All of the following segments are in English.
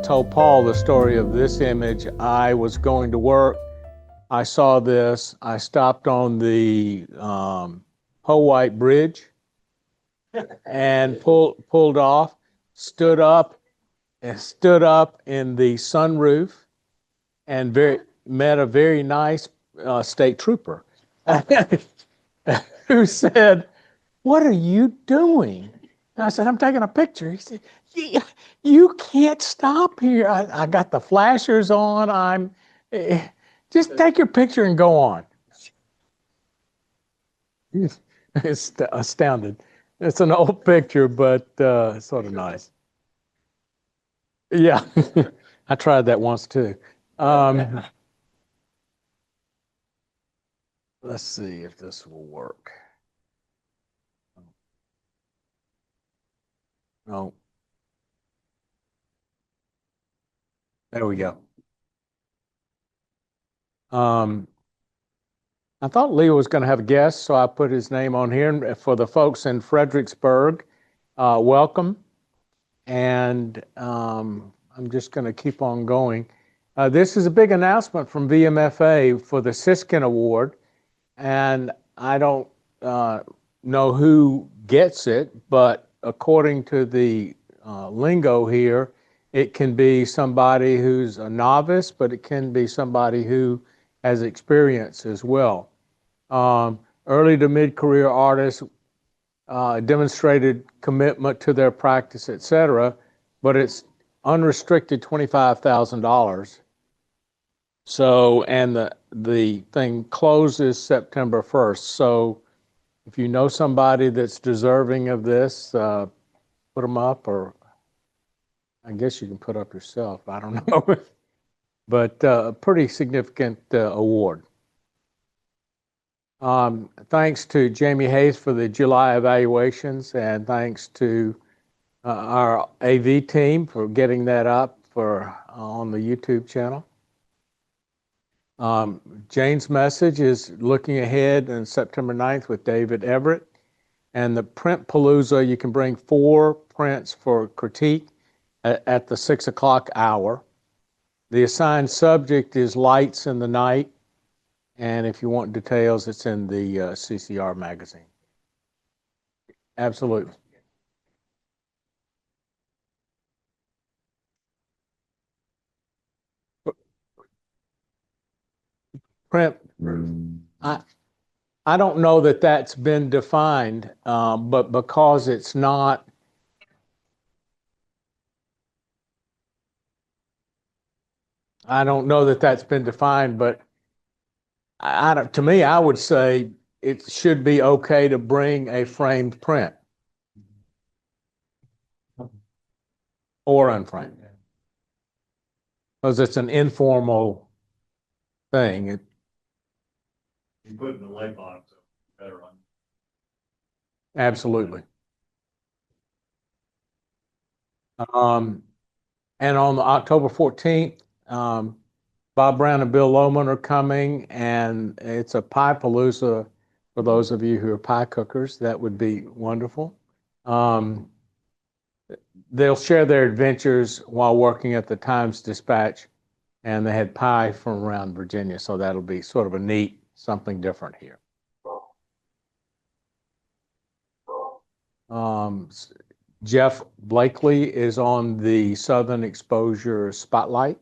told Paul the story of this image. I was going to work. I saw this. I stopped on the White Bridge and pulled off, stood up in the sunroof and met a very nice state trooper who said, "What are you doing?" And I said, "I'm taking a picture." He said, You can't stop here. I got the flashers on. Just take your picture and go on." It's astounded. It's an old picture, but sort of nice. Yeah, I tried that once too. Let's see if this will work. No. There we go. I thought Leo was going to have a guest, so I put his name on here. And for the folks in Fredericksburg, welcome. And I'm just going to keep on going. This is a big announcement from VMFA for the Siskin Award. And I don't know who gets it, but according to the lingo here, it can be somebody who's a novice, but it can be somebody who has experience as well. Early to mid-career artists demonstrated commitment to their practice, etc., but it's unrestricted $25,000. So, and the thing closes September 1st. So if you know somebody that's deserving of this, put them up, or I guess you can put up yourself. I don't know. But a pretty significant award. Thanks to Jamie Hayes for the July evaluations, and thanks to our AV team for getting that up on the YouTube channel. Jane's message is looking ahead on September 9th with David Everett. And the Print Palooza, you can bring 4 prints for critique at the 6 o'clock hour. The assigned subject is lights in the night. And if you want details, it's in the CCR magazine. Absolutely. Print. I don't know that that's been defined, but because it's not. I don't know that that's been defined, but to me, I would say it should be okay to bring a framed print or unframed, because it's an informal thing. You put it in the light box, so better on. Absolutely. And on October 14th, Bob Brown and Bill Lohman are coming, and it's a pie palooza for those of you who are pie cookers. That would be wonderful. They'll share their adventures while working at the Times-Dispatch, and they had pie from around Virginia, so that'll be sort of a neat, something different here. Jeff Blakely is on the Southern Exposure Spotlight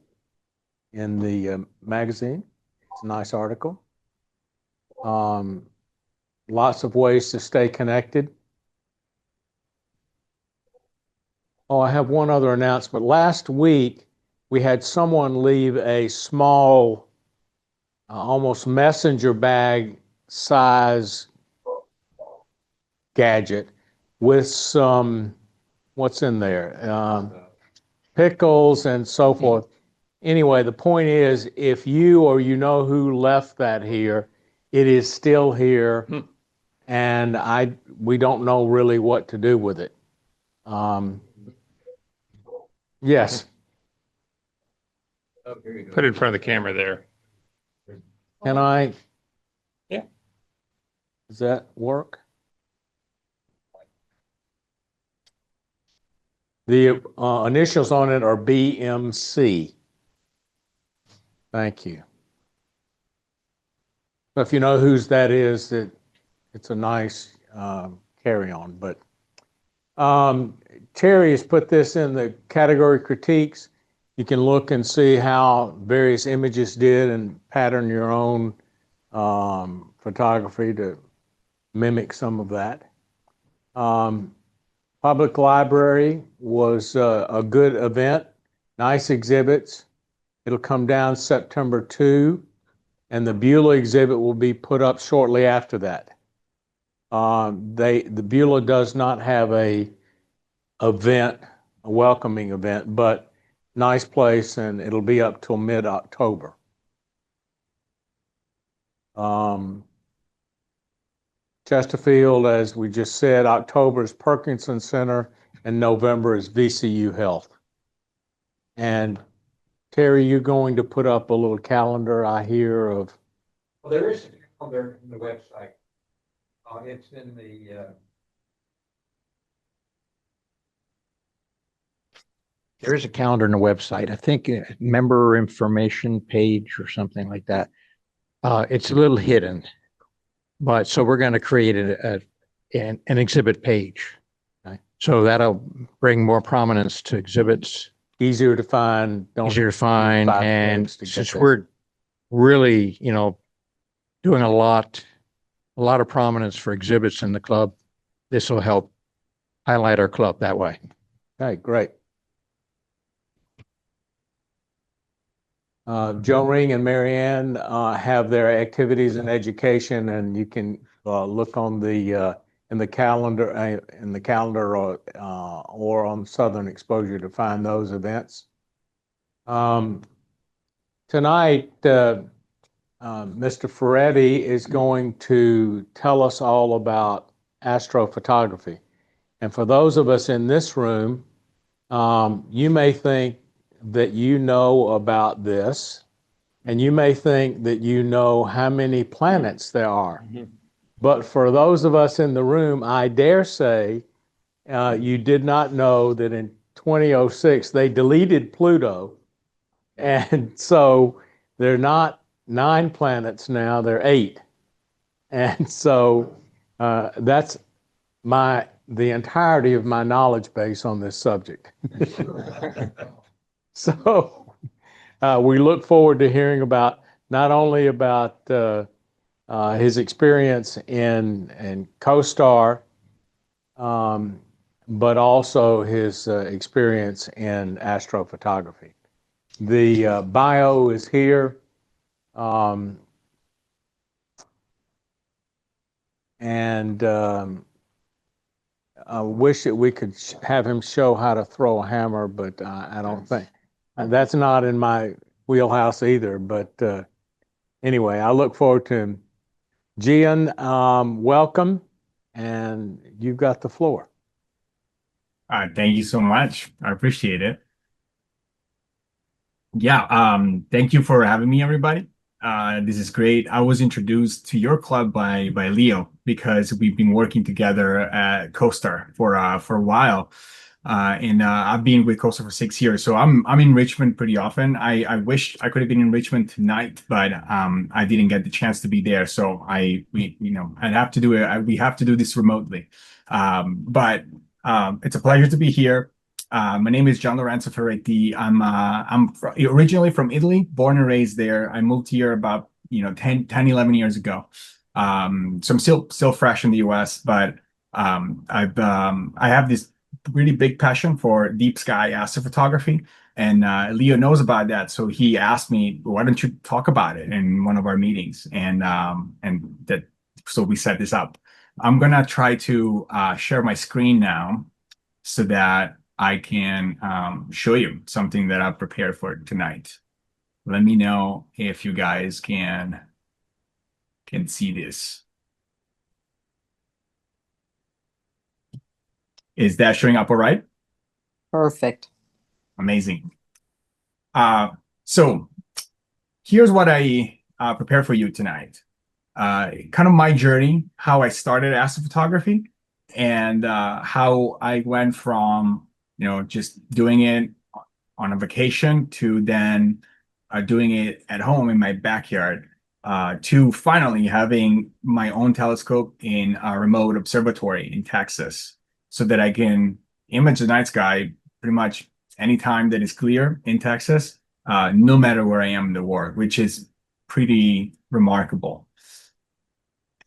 in the magazine. It's a nice article. Lots of ways to stay connected. Oh, I have one other announcement. Last week, we had someone leave a small, almost messenger bag size gadget with some, what's in there? Pickles and so forth. Anyway, the point is, if you or you know who left that here, it is still here, and we don't know really what to do with it. Yes. Oh, here you go. Put it in front of the camera there. Can I? Yeah. Does that work? The initials on it are BMC. Thank you. So if you know whose that is, it's a nice carry-on. But Terry has put this in the category critiques. You can look and see how various images did and pattern your own photography to mimic some of that. Public Library was a good event, nice exhibits. It'll come down September 2, and the Beulah exhibit will be put up shortly after that. The Beulah does not have a welcoming event, but nice place, and it'll be up till mid-October. Chesterfield, as we just said, October is Perkinson Center, and November is VCU Health. And Terry, you're going to put up a little calendar, I hear, of... Well, there is a calendar on the website. It's in the... There is a calendar on the website. I think member information page or something like that. It's a little hidden, but so we're going to create an exhibit page. Okay. So that'll bring more prominence to exhibits. Easier to find. Easier to find. And to since we're really, doing a lot of prominence for exhibits in the club, this will help highlight our club that way. Okay, great. Joe Ring and Marianne have their activities in education, and you can look on the in the calendar or on Southern Exposure to find those events. Tonight, Mr. Ferretti is going to tell us all about astrophotography. And for those of us in this room, you may think that you know about this, and you may think that you know how many planets there are. Mm-hmm. But for those of us in the room, I dare say you did not know that in 2006 they deleted Pluto. And so they're not 9 planets now, they're 8. And so that's the entirety of my knowledge base on this subject. So we look forward to hearing about not only about his experience in CoStar, but also his experience in astrophotography. The bio is here. I wish that we could have him show how to throw a hammer, but I don't think. That's not in my wheelhouse either. But anyway, I look forward to him. Gian, welcome, and you've got the floor. Thank you so much. I appreciate it. Yeah, thank you for having me, everybody. This is great. I was introduced to your club by Leo because we've been working together at CoStar for a while. I've been with CoStar for 6 years, so I'm in Richmond pretty often. I wish I could have been in Richmond tonight, but I didn't get the chance to be there. So we have to do it. We have to do this remotely. But it's a pleasure to be here. My name is Gian Ferretti. I'm originally from Italy, born and raised there. I moved here about 10, 11 years ago. So I'm still fresh in the US, but I have this really big passion for deep sky astrophotography, and Leo knows about that. So he asked me, "Why don't you talk about it in one of our meetings?" So we set this up. I'm gonna try to share my screen now so that I can show you something that I've prepared for tonight. Let me know if you guys can see this. Is that showing up all right? Perfect. Amazing. So here's what I prepared for you tonight. Kind of my journey, how I started astrophotography, and how I went from just doing it on a vacation to then doing it at home in my backyard to finally having my own telescope in a remote observatory in Texas so that I can image the night sky pretty much anytime that it's clear in Texas, no matter where I am in the world, which is pretty remarkable.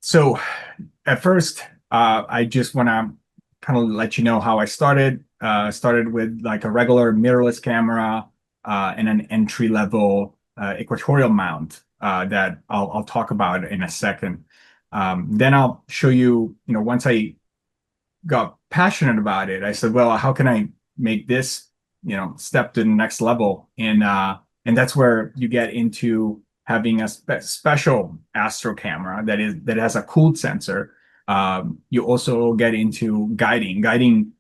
So at first, I just want to kind of let you know how I started. Started with like a regular mirrorless camera and an entry-level equatorial mount that I'll talk about in a second. Then I'll show you, once I got passionate about it, I said, well, how can I make this, step to the next level? And that's where you get into having a special Astro camera that has a cooled sensor. You also get into guiding. Guiding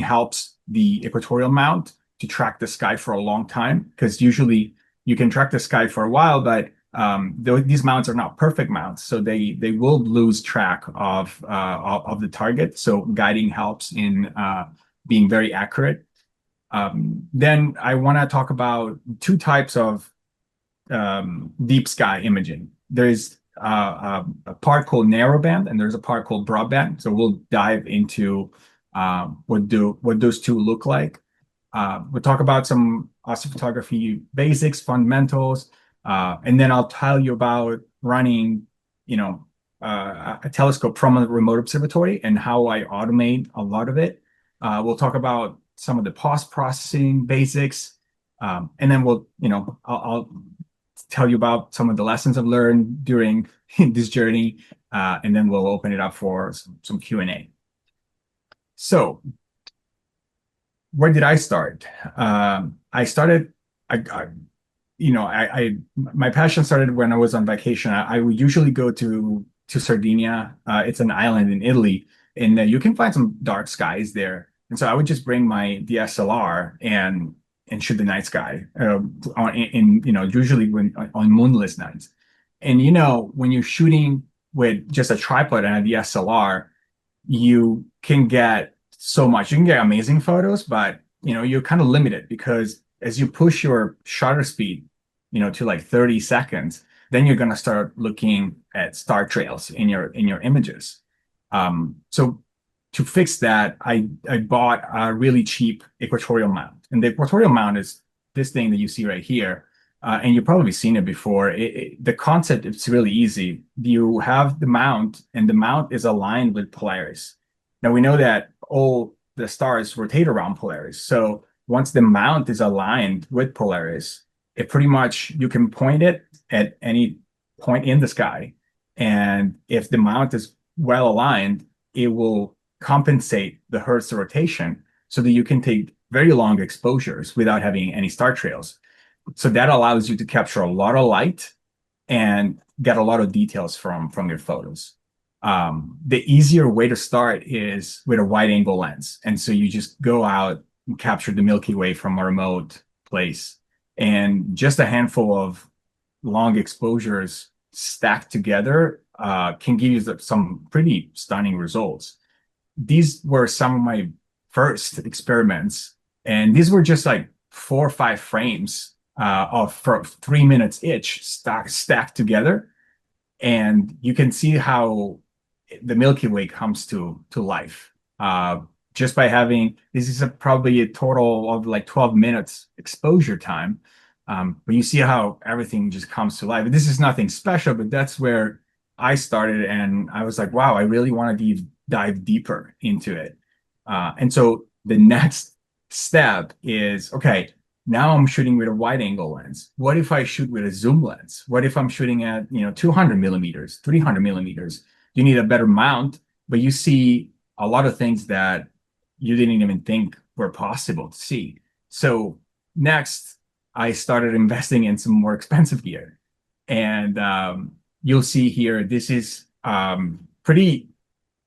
helps the equatorial mount to track the sky for a long time, because usually you can track the sky for a while, but these mounts are not perfect mounts, so they will lose track of the target. So guiding helps in being very accurate. Then I want to talk about two types of deep sky imaging. There's a part called narrowband, and there's a part called broadband. So we'll dive into what those two look like. We'll talk about some astrophotography basics, fundamentals, and then I'll tell you about running, a telescope from a remote observatory and how I automate a lot of it. We'll talk about some of the post-processing basics, and then I'll tell you about some of the lessons I've learned during this journey, and then we'll open it up for some Q&A. So, where did I start? My passion started when I was on vacation. I would usually go to Sardinia. It's an island in Italy, and you can find some dark skies there. And so I would just bring my DSLR and shoot the night sky usually on moonless nights. And when you're shooting with just a tripod and a DSLR, you can get so much. You can get amazing photos, but you're kind of limited because as you push your shutter speed, to like 30 seconds, then you're going to start looking at star trails in your images. So to fix that, I bought a really cheap equatorial mount. And the equatorial mount is this thing that you see right here. And you've probably seen it before. The concept is really easy. You have the mount, and the mount is aligned with Polaris. Now, we know that all the stars rotate around Polaris. So once the mount is aligned with Polaris, it pretty much, you can point it at any point in the sky. And if the mount is well aligned, it will compensate the Earth's rotation so that you can take very long exposures without having any star trails. So that allows you to capture a lot of light and get a lot of details from your photos. The easier way to start is with a wide angle lens. And so you just go out and capture the Milky Way from a remote place. And just a handful of long exposures stacked together can give you some pretty stunning results. These were some of my first experiments. And these were just like 4 or 5 frames for 3 minutes each stacked together. And you can see how the Milky Way comes to life just by having, this is probably a total of like 12 minutes exposure time. But you see how everything just comes to life. This is nothing special, but that's where I started. And I was like, wow, I really want to dive deeper into it. And so the next step is, okay, now I'm shooting with a wide angle lens. What if I shoot with a zoom lens? What if I'm shooting at 200 millimeters, 300 millimeters? You need a better mount, but you see a lot of things that you didn't even think were possible to see. So next, I started investing in some more expensive gear. And you'll see here, this is pretty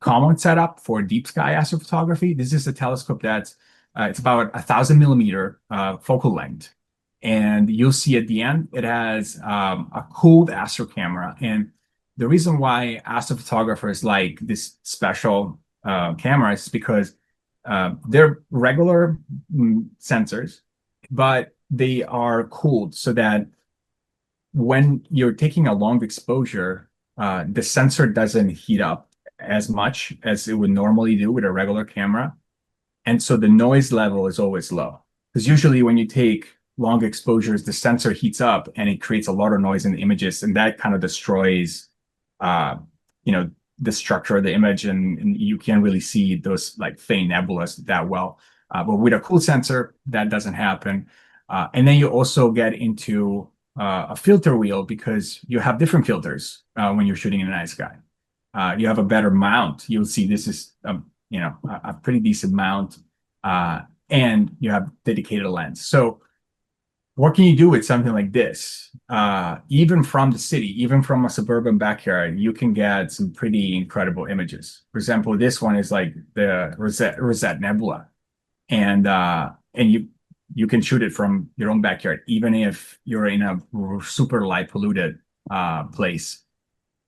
common setup for deep sky astrophotography. This is a telescope that's it's about 1,000 millimeter focal length. And you'll see at the end, it has a cooled Astro camera. And the reason why astrophotographers like this special camera is because They're regular sensors, but they are cooled so that when you're taking a long exposure, the sensor doesn't heat up as much as it would normally do with a regular camera. And so the noise level is always low. Because usually when you take long exposures, the sensor heats up and it creates a lot of noise in the images, and that kind of destroys, the structure of the image, and you can't really see those like faint nebulas that well. But with a cool sensor, that doesn't happen. And then you also get into a filter wheel because you have different filters when you're shooting in the night sky. You have a better mount. You'll see this is a pretty decent mount, and you have dedicated lens. So what can you do with something like this? Even from the city, even from a suburban backyard, you can get some pretty incredible images. For example, this one is like the Rosette Nebula, and you can shoot it from your own backyard, even if you're in a super light polluted place.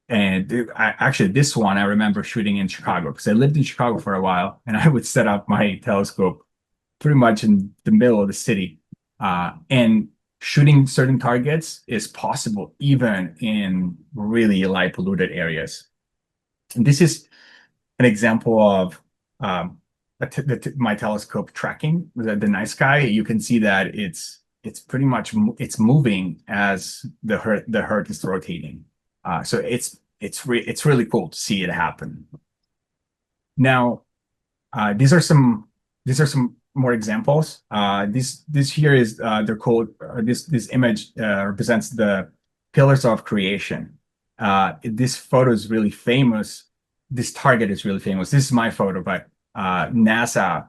And actually, this one I remember shooting in Chicago because I lived in Chicago for a while, and I would set up my telescope pretty much in the middle of the city. And shooting certain targets is possible even in really light polluted areas. And this is an example of my telescope tracking the night sky. You can see that it's pretty much moving as the Earth is rotating. So it's really cool to see it happen. Now, these are some more examples. This here is they're called this image represents the pillars of creation. This photo is really famous. This target is really famous. This is my photo, but NASA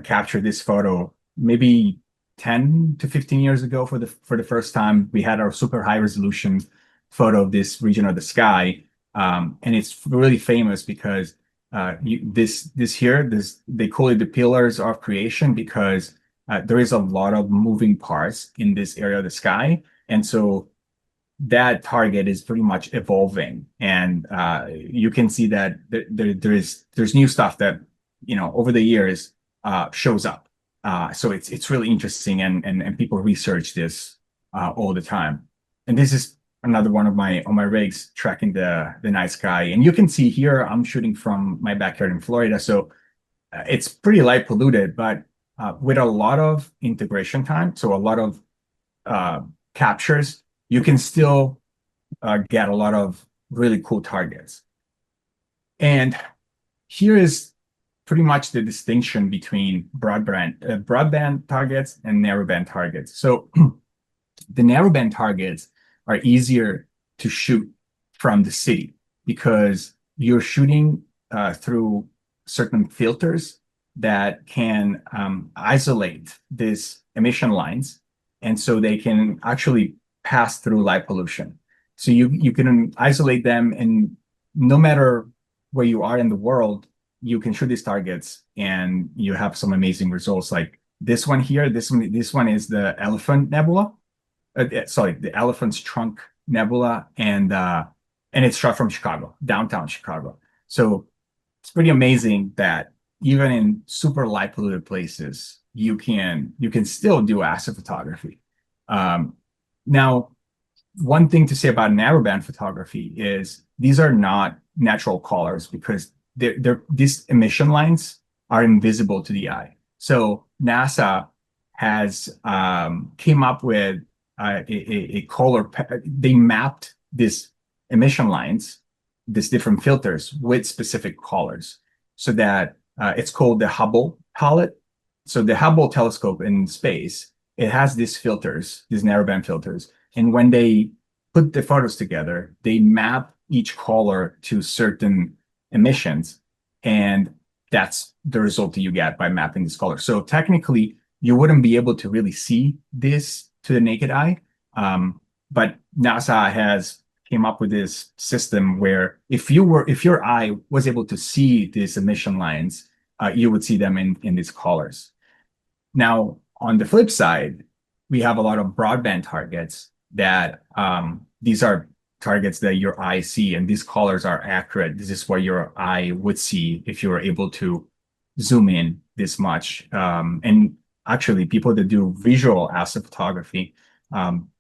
captured this photo maybe 10 to 15 years ago for the first time. We had our super high resolution photo of this region of the sky, and it's really famous because they call it the pillars of creation because there is a lot of moving parts in this area of the sky, and so that target is pretty much evolving, and you can see that there's new stuff that over the years shows up. So it's really interesting, and people research this all the time. And this is another one of my rigs tracking the night sky. And you can see here I'm shooting from my backyard in Florida, so it's pretty light polluted, but with a lot of integration time, so a lot of captures, you can still get a lot of really cool targets. And here is pretty much the distinction between broadband targets and narrowband targets. So the narrowband targets are easier to shoot from the city because you're shooting through certain filters that can isolate these emission lines, and so they can actually pass through light pollution. So you can isolate them, and no matter where you are in the world, you can shoot these targets, and you have some amazing results. Like this one here, this one is the Elephant Nebula. The Elephant's Trunk Nebula, and it's shot from Chicago, downtown Chicago. So it's pretty amazing that even in super light polluted places, you can still do astrophotography. Now, one thing to say about narrowband photography is these are not natural colors because these emission lines are invisible to the eye. So NASA has came up with a color. They mapped these emission lines, these different filters with specific colors, so that it's called the Hubble palette. So the Hubble telescope in space, it has these filters, these narrowband filters, and when they put the photos together, they map each color to certain emissions, and that's the result that you get by mapping this color. So technically, you wouldn't be able to really see this to the naked eye, but NASA has came up with this system where if your eye was able to see these emission lines, you would see them in these colors. Now, on the flip side, we have a lot of broadband targets that these are targets that your eye see, and these colors are accurate. This is what your eye would see if you were able to zoom in this much. And actually, people that do visual astrophotography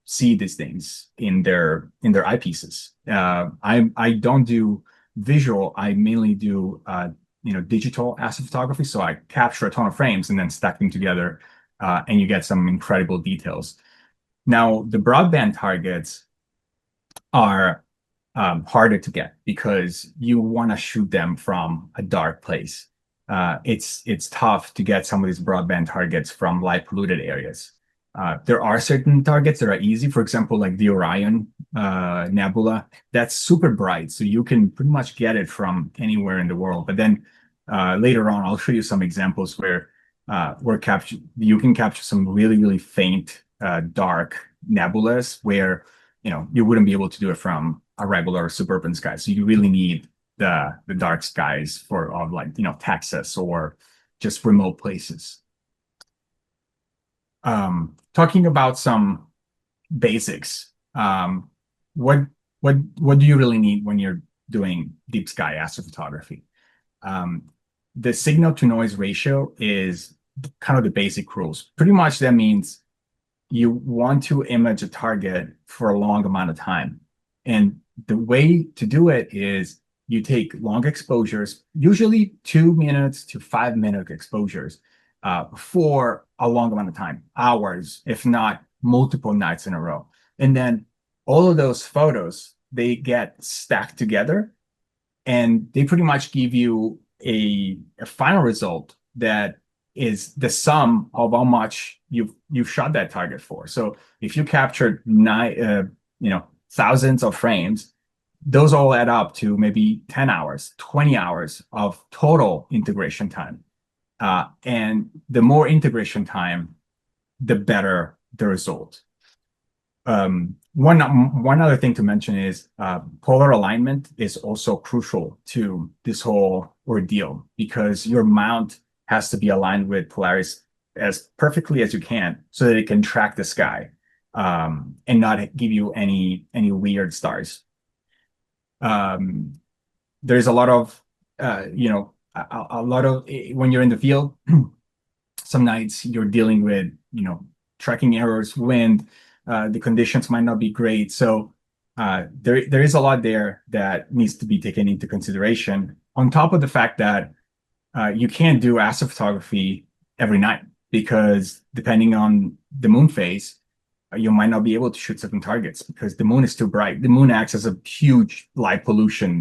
see these things in their eyepieces. I don't do visual. I mainly do digital astrophotography. So I capture a ton of frames and then stack them together, and you get some incredible details. Now, the broadband targets are harder to get because you want to shoot them from a dark place. It's tough to get some of these broadband targets from light polluted areas. There are certain targets that are easy, for example, like the Orion Nebula. That's super bright, so you can pretty much get it from anywhere in the world. But then later on, I'll show you some examples where you can capture some really, really faint, dark nebulas where you wouldn't be able to do it from a regular suburban sky. So you really need the dark skies of like Texas or just remote places. Talking about some basics, what do you really need when you're doing deep sky astrophotography? The signal to noise ratio is kind of the basic rules. Pretty much that means you want to image a target for a long amount of time. And the way to do it is you take long exposures, usually 2 minutes to 5 minute exposures, for a long amount of time, hours, if not multiple nights in a row. And then all of those photos, they get stacked together and they pretty much give you a final result that is the sum of how much you've shot that target for. So if you captured thousands of frames, those all add up to maybe 10 hours, 20 hours of total integration time. And the more integration time, the better the result. One other thing to mention is polar alignment is also crucial to this whole ordeal because your mount has to be aligned with Polaris as perfectly as you can so that it can track the sky and not give you any weird stars. There's a lot of when you're in the field, some nights you're dealing with tracking errors, wind, the conditions might not be great. So there is a lot there that needs to be taken into consideration. On top of the fact that you can't do astrophotography every night because depending on the moon phase, you might not be able to shoot certain targets because the moon is too bright. The moon acts as a huge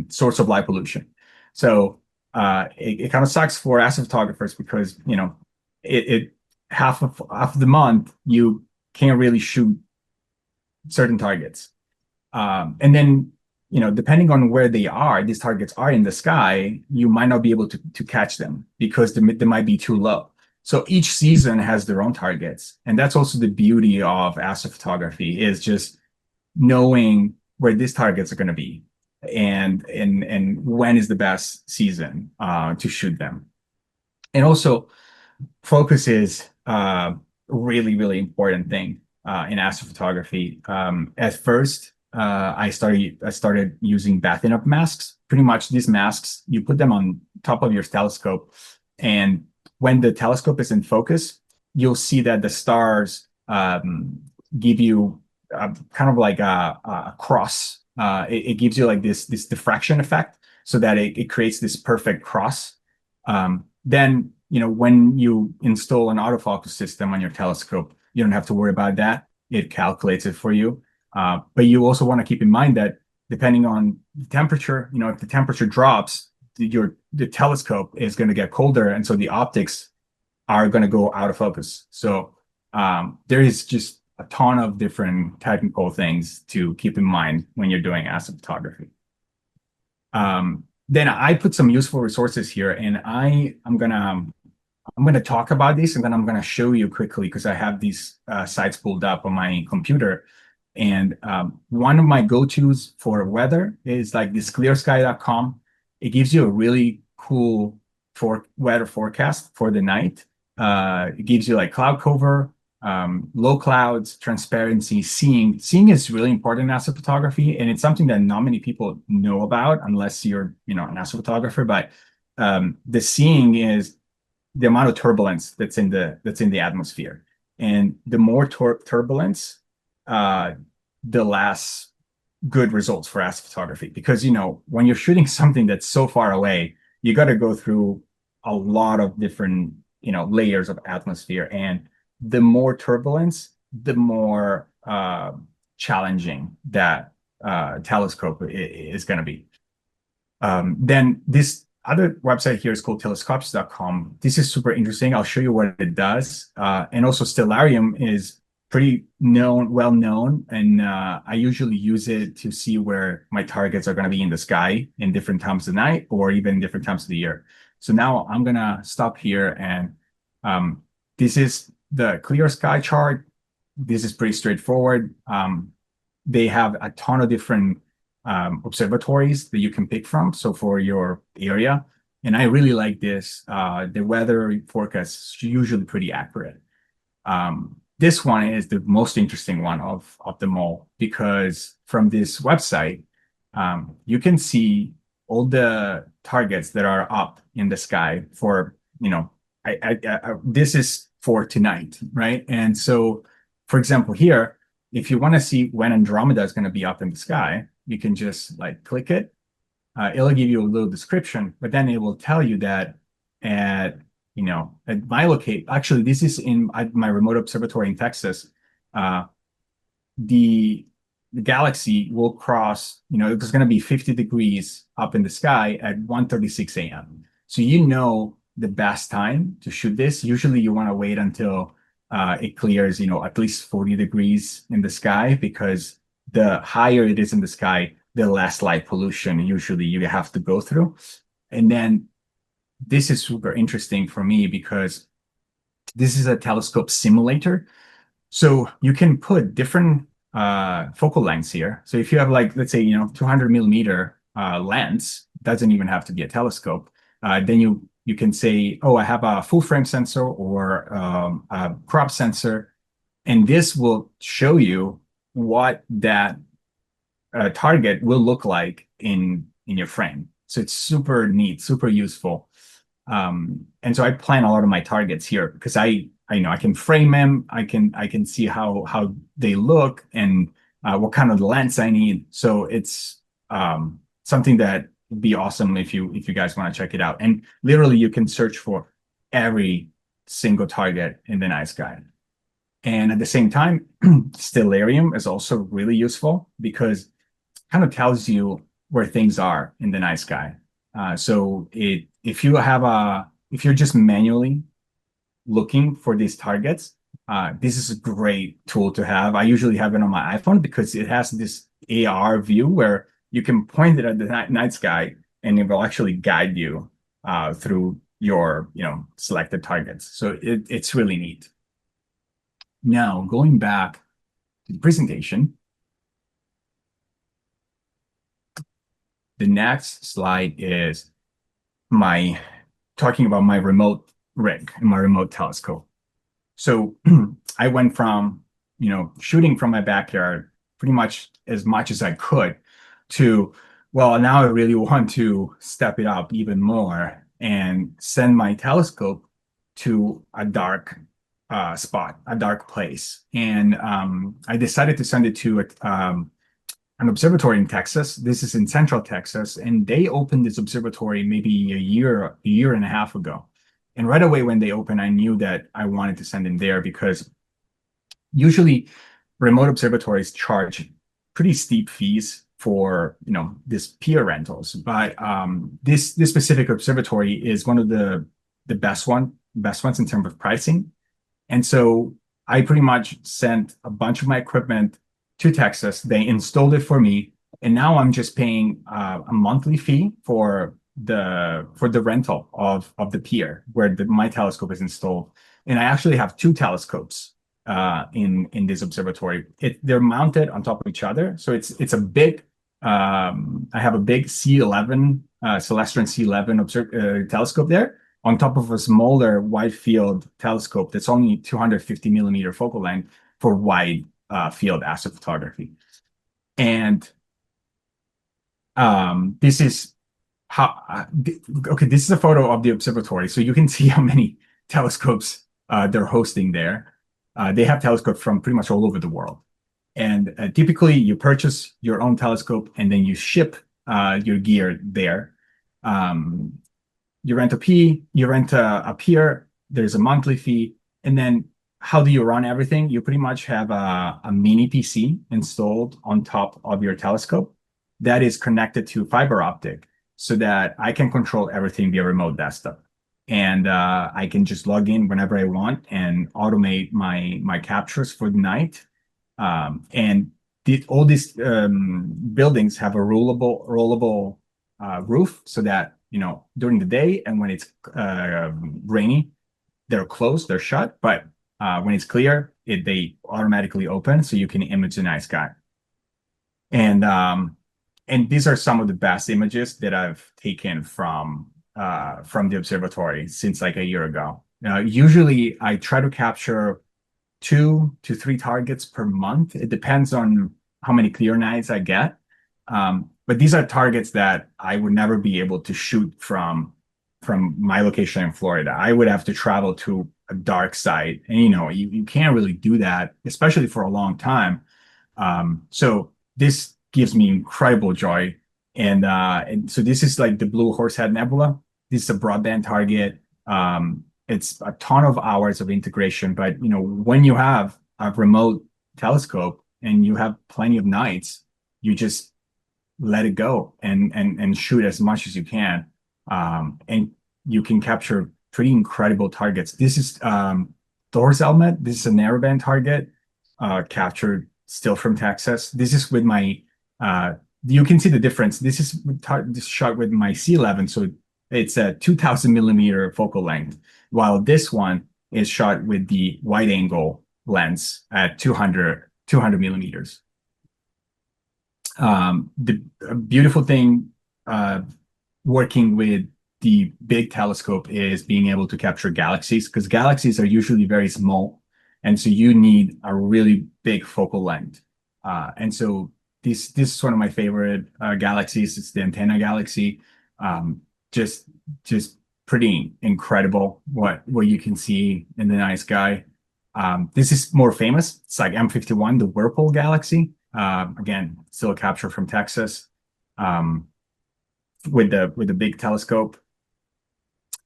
source of light pollution. So it kind of sucks for astrophotographers because half of the month you can't really shoot certain targets, and then depending on where these targets are in the sky, you might not be able to catch them because they might be too low. So each season has their own targets, and that's also the beauty of astrophotography is just knowing where these targets are going to be and when is the best season to shoot them. And also focus is a really, really important thing in astrophotography. At first, I started using bathing-up masks. Pretty much these masks, you put them on top of your telescope, and when the telescope is in focus, you'll see that the stars give you kind of like a cross. It gives you like this diffraction effect so that it creates this perfect cross. Then, when you install an autofocus system on your telescope, you don't have to worry about that. It calculates it for you. But you also want to keep in mind that depending on the temperature, if the temperature drops, the telescope is going to get colder, and so the optics are going to go out of focus. So there is just a ton of different technical things to keep in mind when you're doing astrophotography. Then I put some useful resources here, and I'm gonna talk about this, and then I'm gonna show you quickly because I have these sites pulled up on my computer. And one of my go-tos for weather is like this clearsky.com. It gives you a really cool weather forecast for the night. It gives you like cloud cover, low clouds, transparency, seeing. Seeing is really important in astrophotography, and it's something that not many people know about unless you're an astrophotographer. But the seeing is the amount of turbulence that's in the atmosphere. And the more turbulence, the less good results for astrophotography. Because, you know, when you're shooting something that's so far away, you got to go through a lot of different, you know, layers of atmosphere. And the more turbulence, the more challenging that telescope is going to be. Then this other website here is called telescopes.com. This is super interesting. I'll show you what it does. And also Stellarium is pretty well known. And I usually use it to see where my targets are going to be in the sky in different times of the night or even different times of the year. So now I'm going to stop here. And this is the clear sky chart. This is pretty straightforward. They have a ton of different observatories that you can pick from, so for your area. And I really like this. The weather forecast is usually pretty accurate. This one is the most interesting one of them all, because from this website, you can see all the targets that are up in the sky for, you know, this is for tonight, right? And so, for example, here, if you want to see when Andromeda is going to be up in the sky, you can just like click it. It'll give you a little description, but then it will tell you that at, you know, at my locate, actually, this is in my remote observatory in Texas. The galaxy will cross, you know, it's going to be 50 degrees up in the sky at 1:36 a.m. So you know the best time to shoot this. Usually you want to wait until it clears, you know, at least 40 degrees in the sky, because the higher it is in the sky, the less light pollution usually you have to go through. And then this is super interesting for me because this is a telescope simulator. So you can put different focal lengths here. So if you have, like, let's say, you know, 200 millimeter lens, doesn't even have to be a telescope. Then you can say, oh, I have a full frame sensor or a crop sensor, and this will show you what that target will look like in your frame. So it's super neat, super useful. And so I plan a lot of my targets here because I know I can frame them. I can see how they look and what kind of lens I need. So it's something that would be awesome if you guys want to check it out. And literally you can search for every single target in the night sky. And at the same time, Stellarium is also really useful because it kind of tells you where things are in the night sky. So if you're just manually looking for these targets, this is a great tool to have. I usually have it on my iPhone because it has this AR view where you can point it at the night sky and it will actually guide you through your, you know, selected targets. So it's really neat. Now, going back to the presentation, the next slide is talking about my remote rig and my remote telescope. So I went from, you know, shooting from my backyard pretty much as I could to, well, now I really want to step it up even more and send my telescope to a dark spot, a dark place. And I decided to send it to an observatory in Texas. This is in Central Texas, and they opened this observatory maybe a year and a half ago. And right away when they opened, I knew that I wanted to send him there because usually remote observatories charge pretty steep fees for, you know, this pier rentals. But this specific observatory is one of the best ones in terms of pricing. And so I pretty much sent a bunch of my equipment to Texas. They installed it for me, and now I'm just paying a monthly fee for the rental of the pier where my telescope is installed. And I actually have two telescopes in this observatory. They're mounted on top of each other, so it's a big. I have a big C11 Celestron C11 telescope there, on top of a smaller wide field telescope that's only 250 millimeter focal length for wide field astrophotography. And this is Okay, this is a photo of the observatory, so you can see how many telescopes they're hosting there. They have telescopes from pretty much all over the world. And typically you purchase your own telescope and then you ship your gear there. You rent a pier, there's a monthly fee. And then how do you run everything? You pretty much have a mini PC installed on top of your telescope that is connected to fiber optic so that I can control everything via remote desktop. And I can just log in whenever I want and automate my captures for the night. And all these buildings have a rollable roof so that, during the day and when it's rainy, they're closed, they're shut. But when it's clear, they automatically open so you can image the night sky. And these are some of the best images that I've taken from the observatory since like a year ago. Usually I try to capture 2 to 3 targets per month. It depends on how many clear nights I get. But these are targets that I would never be able to shoot from my location in Florida. I would have to travel to a dark site. And you can't really do that, especially for a long time. So this gives me incredible joy. And so this is like the Blue Horsehead Nebula. This is a broadband target. It's a ton of hours of integration, but when you have a remote telescope and you have plenty of nights, you just let it go and shoot as much as you can. And you can capture pretty incredible targets. This is Thor's Helmet. This is a narrowband target captured still from Texas. This is with my, you can see the difference. This is shot with my C11, so it's a 2000 millimeter focal length, while this one is shot with the wide angle lens at 200 millimeters. The beautiful thing working with the big telescope is being able to capture galaxies, because galaxies are usually very small, and so you need a really big focal length. And so this is one of my favorite galaxies. It's the Antenna Galaxy. Just pretty incredible what you can see in the night sky. This is more famous. It's like M51, the Whirlpool Galaxy. Again, still a capture from Texas with the big telescope.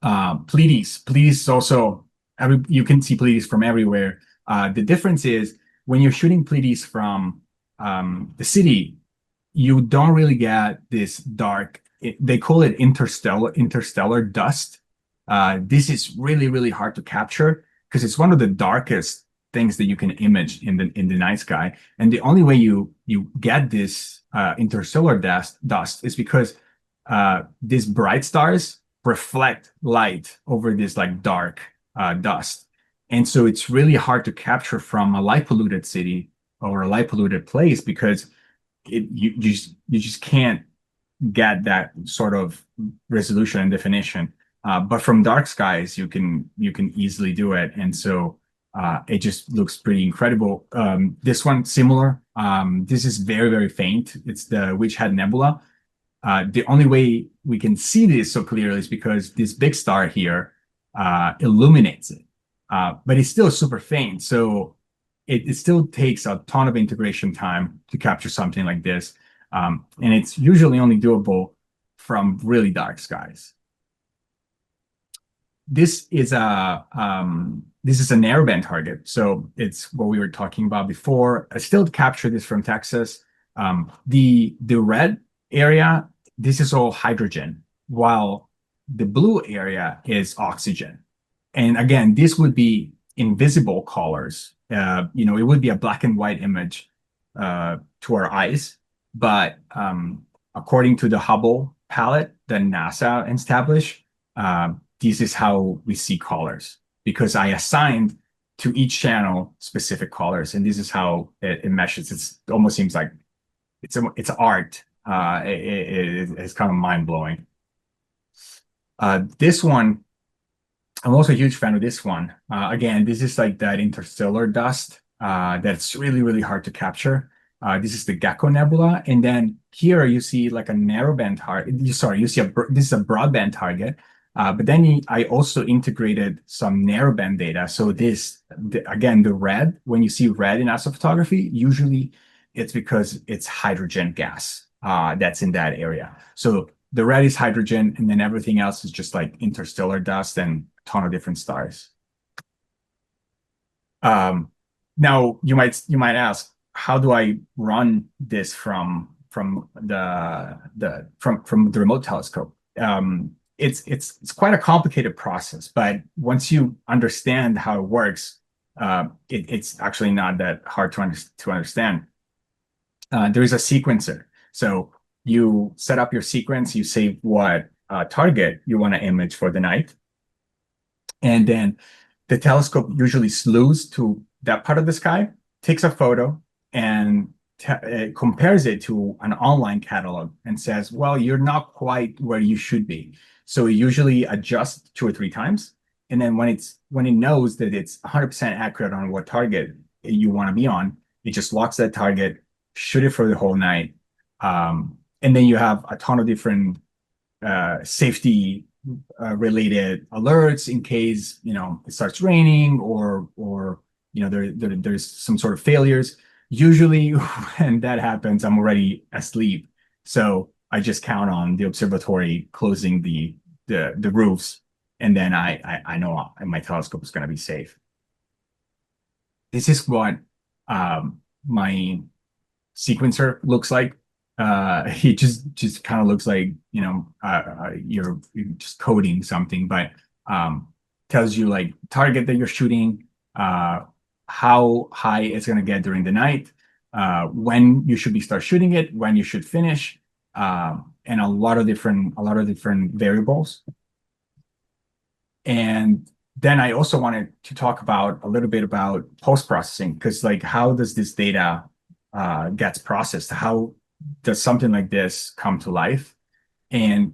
Pleiades is also, you can see Pleiades from everywhere. The difference is when you're shooting Pleiades from the city, you don't really get this dark, they call it interstellar dust. This is really, really hard to capture because it's one of the darkest things that you can image in the night sky. And the only way you get this interstellar dust is because these bright stars reflect light over this like dark dust. And so it's really hard to capture from a light polluted city or a light polluted place because you just can't get that sort of resolution and definition. But from dark skies, you can easily do it. And so it just looks pretty incredible. This one, similar. This is very, very faint. It's the Witch Hat Nebula. The only way we can see this so clearly is because this big star here illuminates it. But it's still super faint. So it still takes a ton of integration time to capture something like this. And it's usually only doable from really dark skies. This is a narrowband target. So it's what we were talking about before. I still capture this from Texas. The red area, this is all hydrogen, while the blue area is oxygen. And again, this would be invisible colors. It would be a black and white image to our eyes. But according to the Hubble palette that NASA established, this is how we see colors, because I assigned to each channel specific colors, and this is how it meshes. It almost seems like it's art. It's kind of mind blowing. This one, I'm also a huge fan of this one. Again, this is like that interstellar dust that's really, really hard to capture. This is the Gecko Nebula. And then here you see like a narrowband target. Sorry, you see this is a broadband target. But then I also integrated some narrowband data. So again, the red, when you see red in astrophotography, usually it's because it's hydrogen gas that's in that area. So the red is hydrogen, and then everything else is just like interstellar dust and a ton of different stars. Now you might ask, how do I run this from the remote telescope? It's quite a complicated process, but once you understand how it works, it's actually not that hard to understand. There is a sequencer. So you set up your sequence, you save what target you want to image for the night. And then the telescope usually slews to that part of the sky, takes a photo, and compares it to an online catalog and says, well, you're not quite where you should be. So it usually adjusts 2 or 3 times. And then when it knows that it's 100% accurate on what target you want to be on, it just locks that target, shoot it for the whole night. And then you have a ton of different safety related alerts in case, it starts raining or there's some sort of failures. Usually when that happens, I'm already asleep. So I just count on the observatory closing the roofs, and then I know my telescope is going to be safe. This is what my sequencer looks like. It just kind of looks like you're just coding something, but tells you like target that you're shooting, how high it's going to get during the night, when you should start shooting it, when you should finish, and a lot of different variables. And then I also wanted to talk a little bit about post-processing, because like, how does this data gets processed? How does something like this come to life? And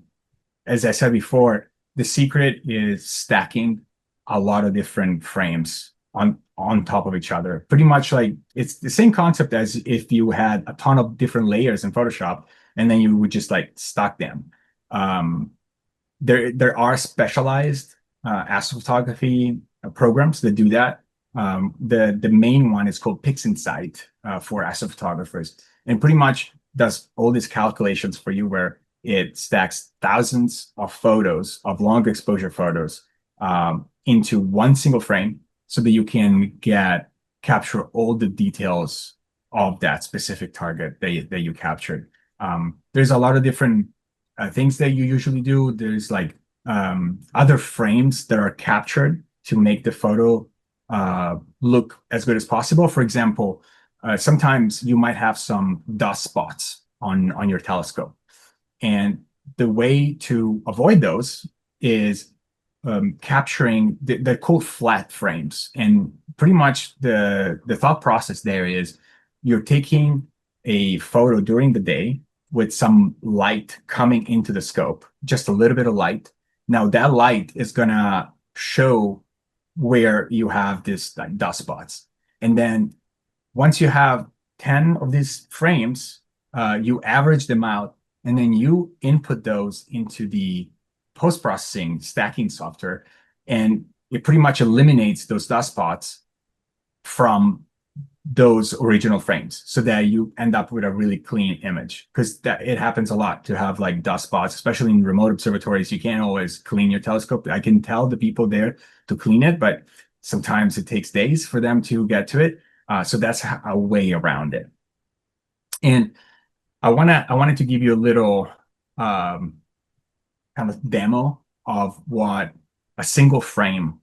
as I said before, the secret is stacking a lot of different frames on top of each other. Pretty much like it's the same concept as if you had a ton of different layers in Photoshop and then you would just like stack them. There are specialized astrophotography programs that do that. The main one is called PixInsight for astrophotographers, and pretty much does all these calculations for you where it stacks thousands of photos, of long exposure photos, into one single frame so that you can capture all the details of that specific target that you captured. There's a lot of different things that you usually do. There's like other frames that are captured to make the photo look as good as possible. For example, sometimes you might have some dust spots on your telescope. And the way to avoid those is capturing, they're called flat frames. And pretty much the thought process there is you're taking a photo during the day with some light coming into the scope, just a little bit of light. Now that light is gonna show where you have this like dust spots. And then once you have 10 of these frames, you average them out, and then you input those into the post-processing stacking software, and it pretty much eliminates those dust spots from those original frames so that you end up with a really clean image, because it happens a lot to have like dust spots, especially in remote observatories. You can't always clean your telescope. I can tell the people there to clean it, but sometimes it takes days for them to get to it. So that's a way around it. And I wanted to give you a little kind of demo of what a single frame,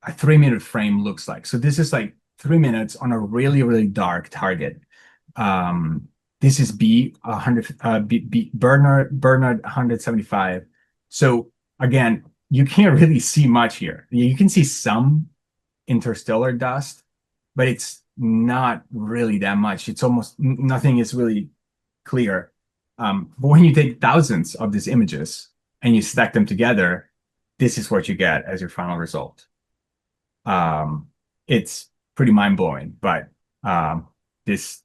a 3-minute frame looks like. So this is like 3 minutes on a really, really dark target. This is Bernard 175. So again, you can't really see much here. You can see some interstellar dust, but it's not really that much. It's almost nothing is really clear. But when you take thousands of these images and you stack them together, this is what you get as your final result. It's pretty mind-blowing, but this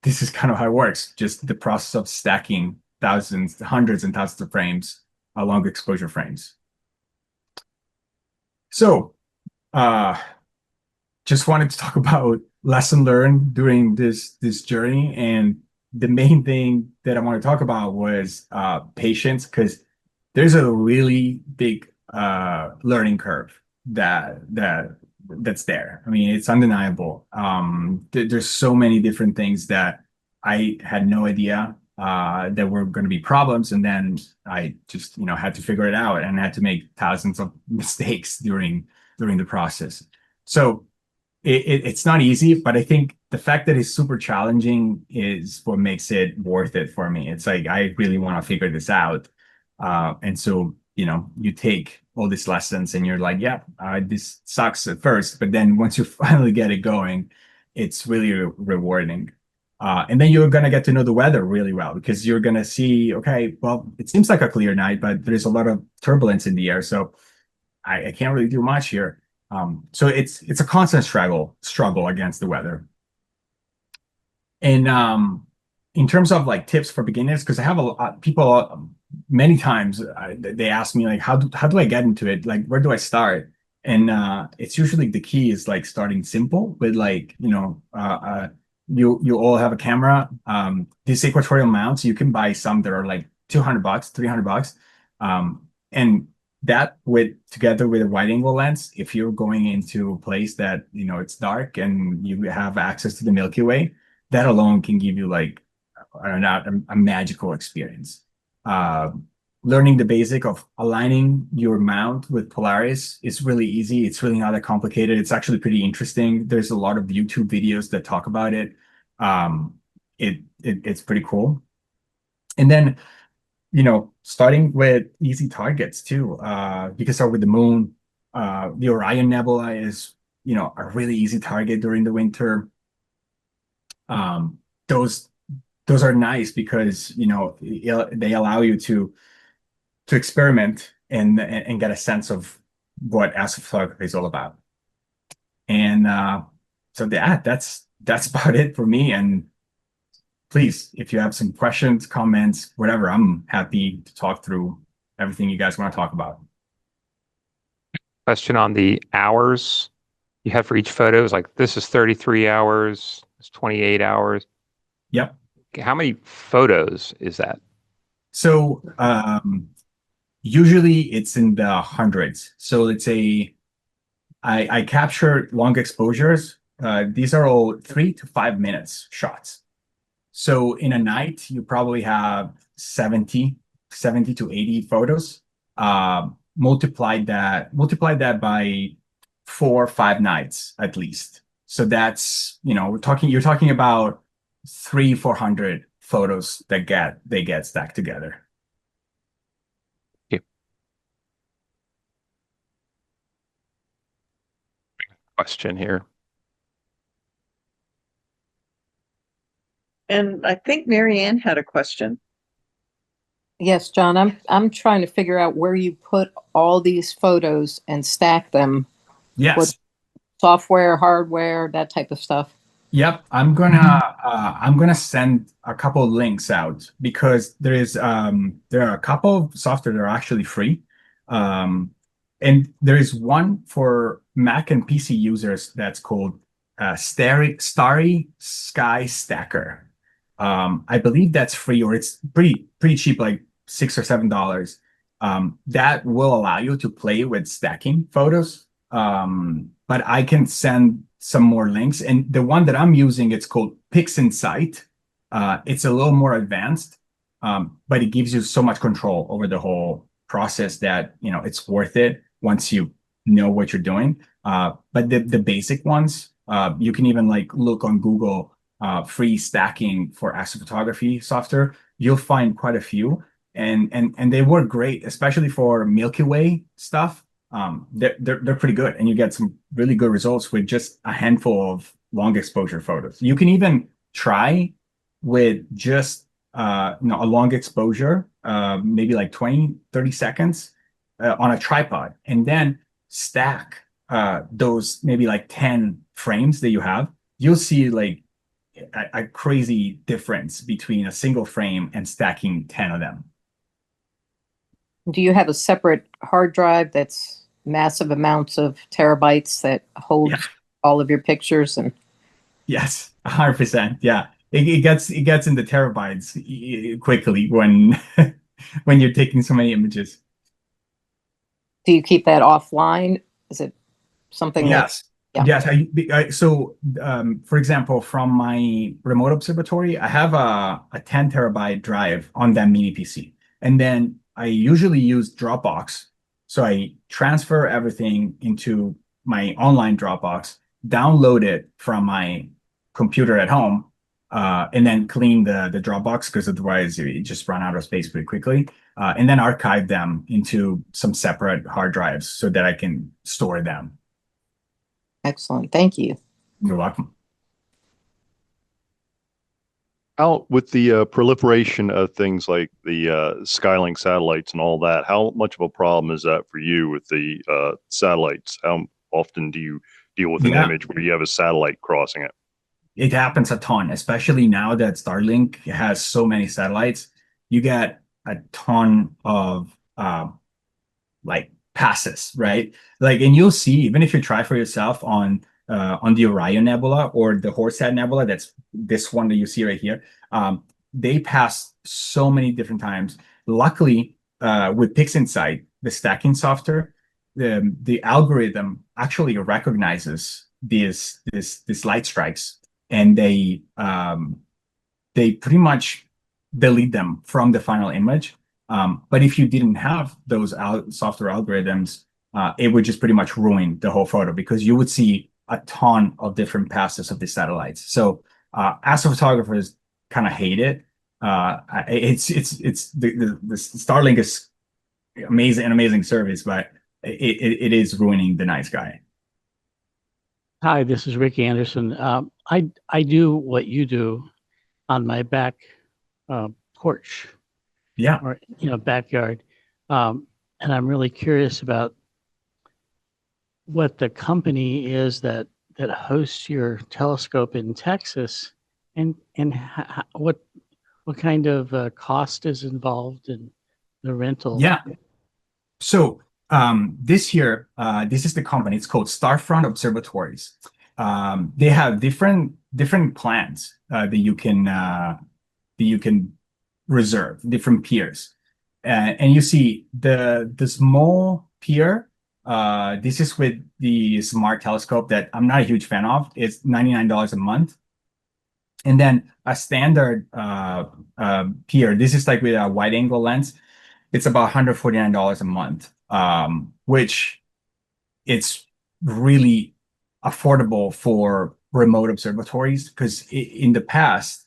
this is kind of how it works. Just the process of stacking thousands, hundreds and thousands of frames, long exposure frames. So, just wanted to talk about lesson learned during this journey, and the main thing that I want to talk about was patience, because there's a really big learning curve that's there. I mean, it's undeniable. There's so many different things that I had no idea that were going to be problems, and then I just had to figure it out and had to make thousands of mistakes during the process. So it's not easy, but I think the fact that it's super challenging is what makes it worth it for me. It's like I really want to figure this out, and so you take all these lessons and you're like, yeah, this sucks at first, but then once you finally get it going, it's really rewarding. And then you're gonna get to know the weather really well, because you're gonna see, okay, well, it seems like a clear night, but there's a lot of turbulence in the air, so I can't really do much here. So it's a constant struggle against the weather. And in terms of like tips for beginners, because I have a lot people many times they ask me like, how do I get into it? Like, where do I start? And it's usually the key is like starting simple with like, you all have a camera. These equatorial mounts, you can buy some that are like $200, $300. And that together with a wide angle lens, if you're going into a place that it's dark and you have access to the Milky Way, that alone can give you like, I don't know, a magical experience. Learning the basic of aligning your mount with Polaris is really easy. It's really not that complicated. It's actually pretty interesting. There's a lot of YouTube videos that talk about it. It's pretty cool. And then, starting with easy targets too. You can start with the moon. The Orion Nebula is, a really easy target during the winter. Those are nice because they allow you to experiment and get a sense of what astrophotography is all about. And so that's about it for me. And please, if you have some questions, comments, whatever, I'm happy to talk through everything you guys want to talk about. Question on the hours you have for each photo is like, this is 33 hours, it's 28 hours. Yep. How many photos is that? So usually it's in the hundreds. So let's say I capture long exposures. These are all 3 to 5 minutes shots. So in a night, you probably have 70 to 80 photos. Multiply that by 4 or 5 nights at least. So that's, you're talking about 300-400 photos that get stacked together. Yeah. Question here. And I think Marianne had a question. Yes, John, I'm trying to figure out where you put all these photos and stack them. Yes. With software, hardware, that type of stuff. Yep, I'm gonna send a couple of links out, because there are a couple of software that are actually free, and there is one for Mac and PC users that's called Starry Sky Stacker. I believe that's free, or it's pretty cheap, like $6 or $7. That will allow you to play with stacking photos. But I can send some more links, and the one that I'm using, it's called PixInsight. It's a little more advanced, but it gives you so much control over the whole process that it's worth it once you know what you're doing. But the basic ones, you can even like look on Google, free stacking for astrophotography software. You'll find quite a few, and they work great, especially for Milky Way stuff. They're pretty good, and you get some really good results with just a handful of long exposure photos. You can even try with just a long exposure, maybe like 20-30 seconds on a tripod, and then stack those maybe like 10 frames that you have. You'll see like a crazy difference between a single frame and stacking 10 of them. Do you have a separate hard drive that's massive amounts of terabytes that holds Yeah. all of your pictures? And Yes, 100%. Yeah, it gets in the terabytes quickly when when you're taking so many images. do you keep that offline? Is it something that, Yes. yeah. Yes. For example, from my remote observatory, I have a 10 terabyte drive on that mini PC. And then I usually use Dropbox. So I transfer everything into my online Dropbox, download it from my computer at home, and then clean the Dropbox because otherwise it just run out of space pretty quickly. And then archive them into some separate hard drives so that I can store them. Excellent. Thank you. You're welcome. Out with the proliferation of things like the Skylink satellites and all that, how much of a problem is that for you with the satellites? How often do you deal with an image where you have a satellite crossing it? It happens a ton, especially now that Starlink has so many satellites. You get a ton of like passes, right? Like, and you'll see, even if you try for yourself on the Orion Nebula or the Horsehead Nebula, that's this one that you see right here, they pass so many different times. Luckily, with PixInsight, the stacking software, the algorithm actually recognizes these light strikes, and they pretty much delete them from the final image. But if you didn't have those software algorithms, it would just pretty much ruin the whole photo because you would see a ton of different passes of the satellites. So astrophotographers kind of hate it. The Starlink is an amazing service, but it is ruining the night sky. Hi, this is Rick Anderson. I do what you do on my back porch. Yeah. Or backyard, and I'm really curious about what the company is that hosts your telescope in Texas, and what kind of cost is involved in the rental. Yeah. So this year, this is the company. It's called Starfront Observatories. They have different plans that you can reserve, different piers, and you see the small pier. This is with the smart telescope that I'm not a huge fan of. It's $99 a month, and then a standard pier. This is like with a wide angle lens. It's about $149 a month, which it's really affordable for remote observatories because in the past,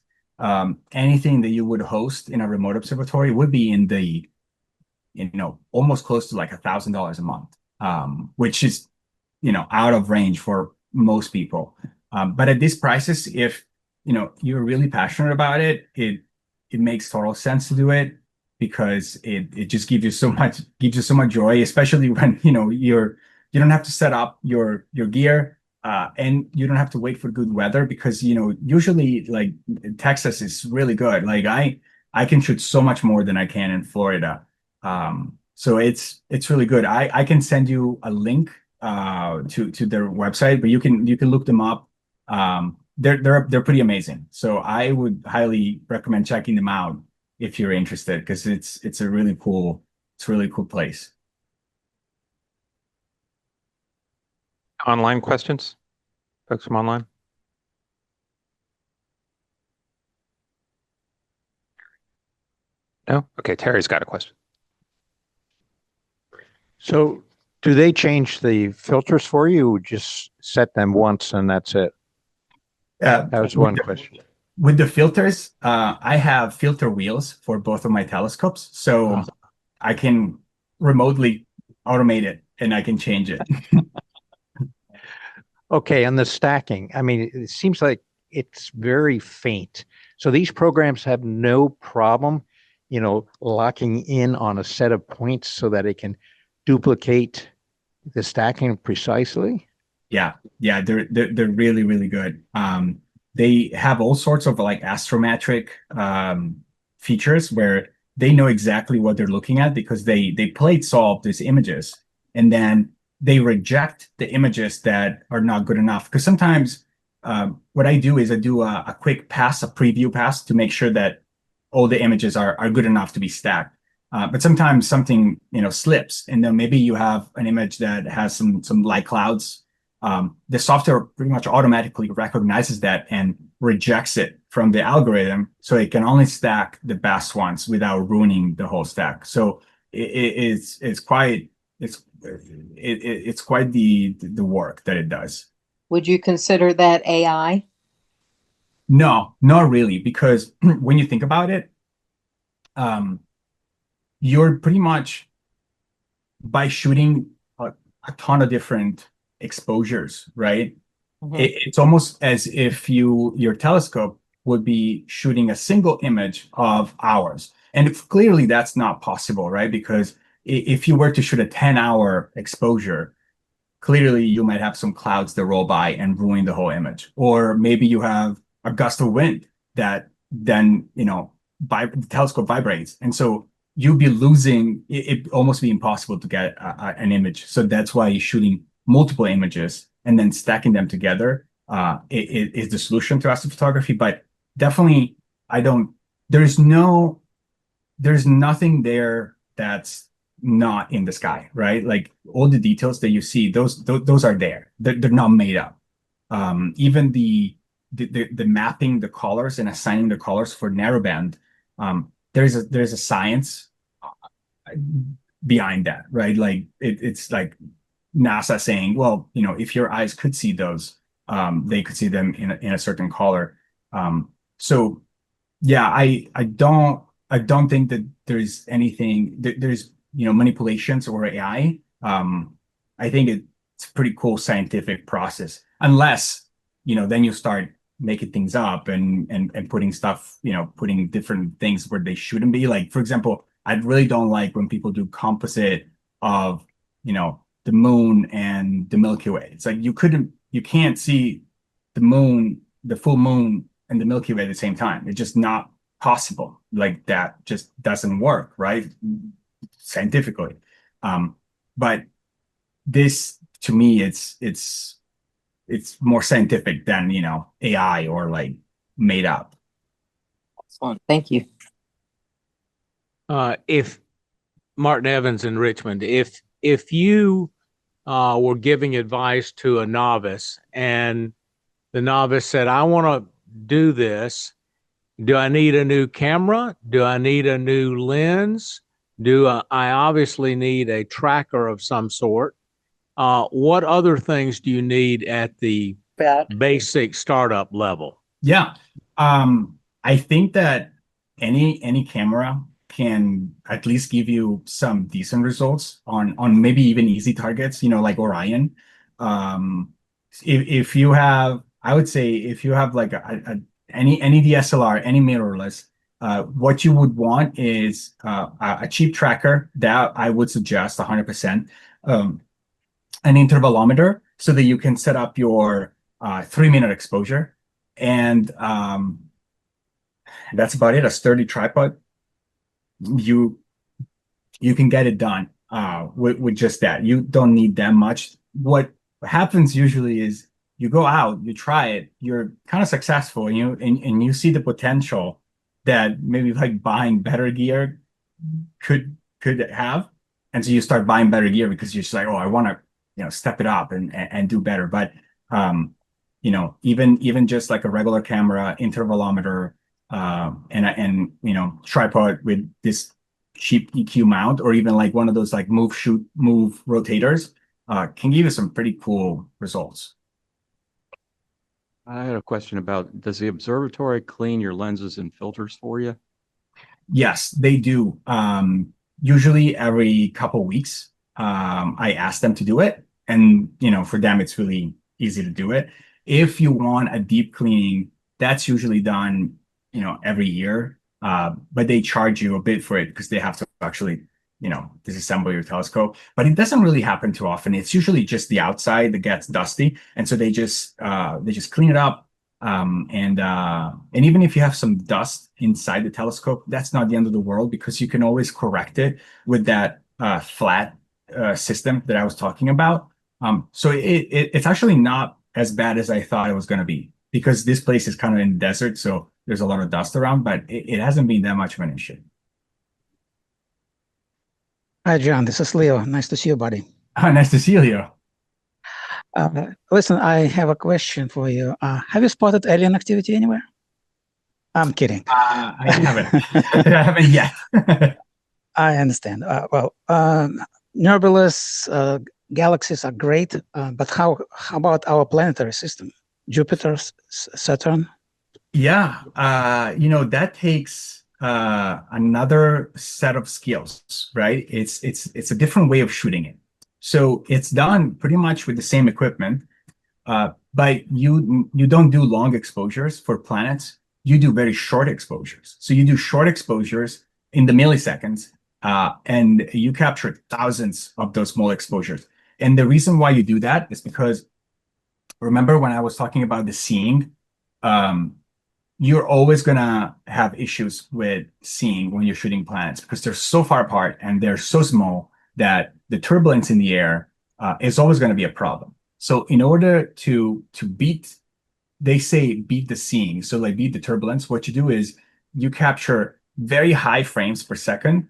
anything that you would host in a remote observatory would be in the, almost close to like $1,000 a month, which is, out of range for most people. But at these prices, if, you're really passionate about it, it makes total sense to do it because it just gives you so much joy, especially when, you don't have to set up your gear. And you don't have to wait for good weather because, usually like Texas is really good. Like I can shoot so much more than I can in Florida. So it's really good. I can send you a link to their website, but you can look them up. They're pretty amazing. So I would highly recommend checking them out if you're interested because it's a really cool place. Online questions? Folks from online? No? Okay, Terry's got a question. So do they change the filters for you? Or just set them once and that's it? That was one question. With the filters, I have filter wheels for both of my telescopes. So I can remotely automate it and I can change it. Okay, and the stacking, I mean, it seems like it's very faint. So these programs have no problem, locking in on a set of points so that it can duplicate the stacking precisely. Yeah, they're really, really good. they have all sorts of like astrometric features where they know exactly what they're looking at because they plate solve these images, and then they reject the images that are not good enough. Because sometimes what I do is I do a quick pass, a preview pass, to make sure that all the images are good enough to be stacked. But sometimes something slips, and then maybe you have an image that has some light clouds. The software pretty much automatically recognizes that and rejects it from the algorithm, so it can only stack the best ones without ruining the whole stack. So it's quite the work that it does. Would you consider that AI? No, not really, because when you think about it, you're pretty much, by shooting a ton of different exposures, right? It's almost as if your telescope would be shooting a single image of ours. And clearly that's not possible, right? Because if you were to shoot a 10-hour exposure, clearly you might have some clouds that roll by and ruin the whole image. Or maybe you have a gust of wind that then, the telescope vibrates. And so you'd be losing, it almost be impossible to get an image. So that's why shooting multiple images and then stacking them together is the solution to astrophotography. But definitely, there's nothing there that's not in the sky, right? Like all the details that you see, those are there. They're not made up. Even the mapping the colors and assigning the colors for narrowband, there's a science behind that, right? Like it's like NASA saying, well, if your eyes could see those, they could see them in a certain color. So yeah, I don't think that there's anything there's manipulations or AI. I think it's a pretty cool scientific process, unless then you start making things up and putting stuff, putting different things where they shouldn't be. Like, for example, I really don't like when people do composite of the moon and the Milky Way. It's like you can't see the moon, the full moon, and the Milky Way at the same time. It's just not possible. Like, that just doesn't work, right? Scientifically. But this, to me, it's more scientific than AI or like made up. Excellent. Thank you. If Martin Evans in Richmond, if you were giving advice to a novice and the novice said, I want to do this, do I need a new camera? Do I need a new lens? I obviously need a tracker of some sort? What other things do you need at the basic startup level? Yeah. I think that any camera can at least give you some decent results on maybe even easy targets, like Orion. If you have, I would say, if you have like any DSLR, any mirrorless, what you would want is a cheap tracker that I would suggest 100%, an intervalometer, so that you can set up your 3-minute exposure, and that's about it. A sturdy tripod. You can get it done with just that. You don't need that much. What happens usually is you go out, you try it, you're kind of successful, and you see the potential that maybe like buying better gear could have, and so you start buying better gear because you're just like, oh, I want to step it up and do better. But even just like a regular camera, intervalometer, and tripod with this cheap EQ mount, or even like one of those like move rotators, can give you some pretty cool results. I had a question about, does the observatory clean your lenses and filters for you? Yes, they do. Usually every couple weeks, I ask them to do it, and for them it's really easy to do it. If you want a deep cleaning, that's usually done every year, but they charge you a bit for it because they have to actually disassemble your telescope. But it doesn't really happen too often. It's usually just the outside that gets dusty, and so they just clean it up, And even if you have some dust inside the telescope, that's not the end of the world because you can always correct it with that flat system that I was talking about. So it's actually not as bad as I thought it was going to be because this place is kind of in the desert, so there's a lot of dust around, but it hasn't been that much of an issue. Hi, John. This is Leo. Nice to see you, buddy. Nice to see you, Leo. Listen, I have a question for you. Have you spotted alien activity anywhere? I'm kidding. I haven't. I haven't yet. I understand. Nebulous galaxies are great, but how about our planetary system? Jupiter, Saturn? Yeah, that takes another set of skills, right? It's a different way of shooting it. So it's done pretty much with the same equipment, but you don't do long exposures for planets. You do very short exposures. So you do short exposures in the milliseconds, and you capture thousands of those small exposures. And the reason why you do that is because remember when I was talking about the seeing, you're always gonna have issues with seeing when you're shooting planets because they're so far apart and they're so small that the turbulence in the air is always going to be a problem. So in order to beat, they say beat the seeing, so like beat the turbulence, what you do is you capture very high frames per second,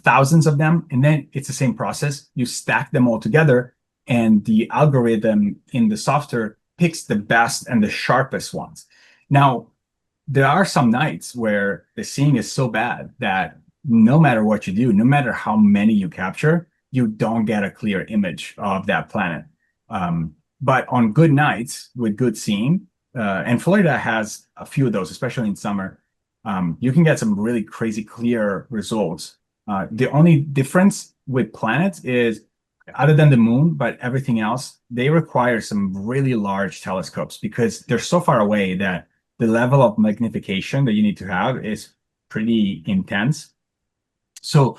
thousands of them, and then it's the same process. You stack them all together, and the algorithm in the software picks the best and the sharpest ones. Now, there are some nights where the seeing is so bad that no matter what you do, no matter how many you capture, you don't get a clear image of that planet. But on good nights with good seeing, and Florida has a few of those, especially in summer, you can get some really crazy clear results. The only difference with planets is, other than the moon, but everything else, they require some really large telescopes because they're so far away that the level of magnification that you need to have is pretty intense. So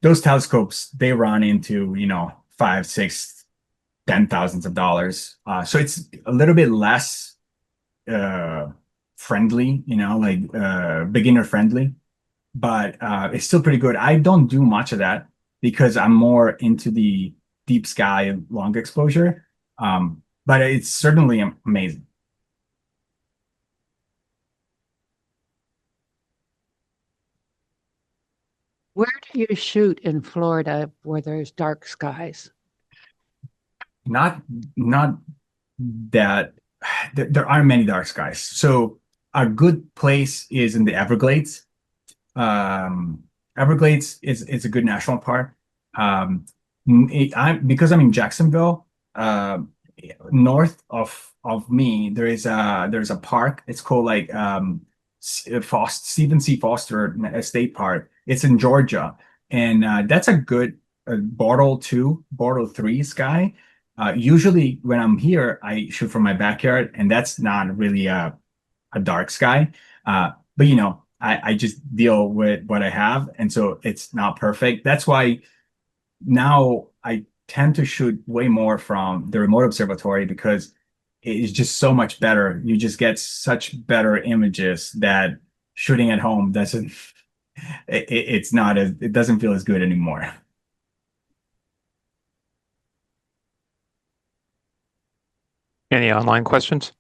those telescopes, they run into, $5, $6, $10,000s. So it's a little bit less friendly, beginner friendly, but it's still pretty good. I don't do much of that because I'm more into the deep sky long exposure. But it's certainly amazing. Where do you shoot in Florida where there's dark skies? Not that there are many dark skies. So a good place is in the Everglades. Everglades is a good national park. Because I'm in Jacksonville, north of me, there's a park. It's called Stephen C. Foster State Park. It's in Georgia, and that's a good Bortle 2, Bortle 3 sky. Usually when I'm here, I shoot from my backyard, and that's not really a dark sky. But I just deal with what I have, and so it's not perfect. That's why now I tend to shoot way more from the remote observatory because it is just so much better. You just get such better images that shooting at home doesn't. It doesn't feel as good anymore. Any online questions?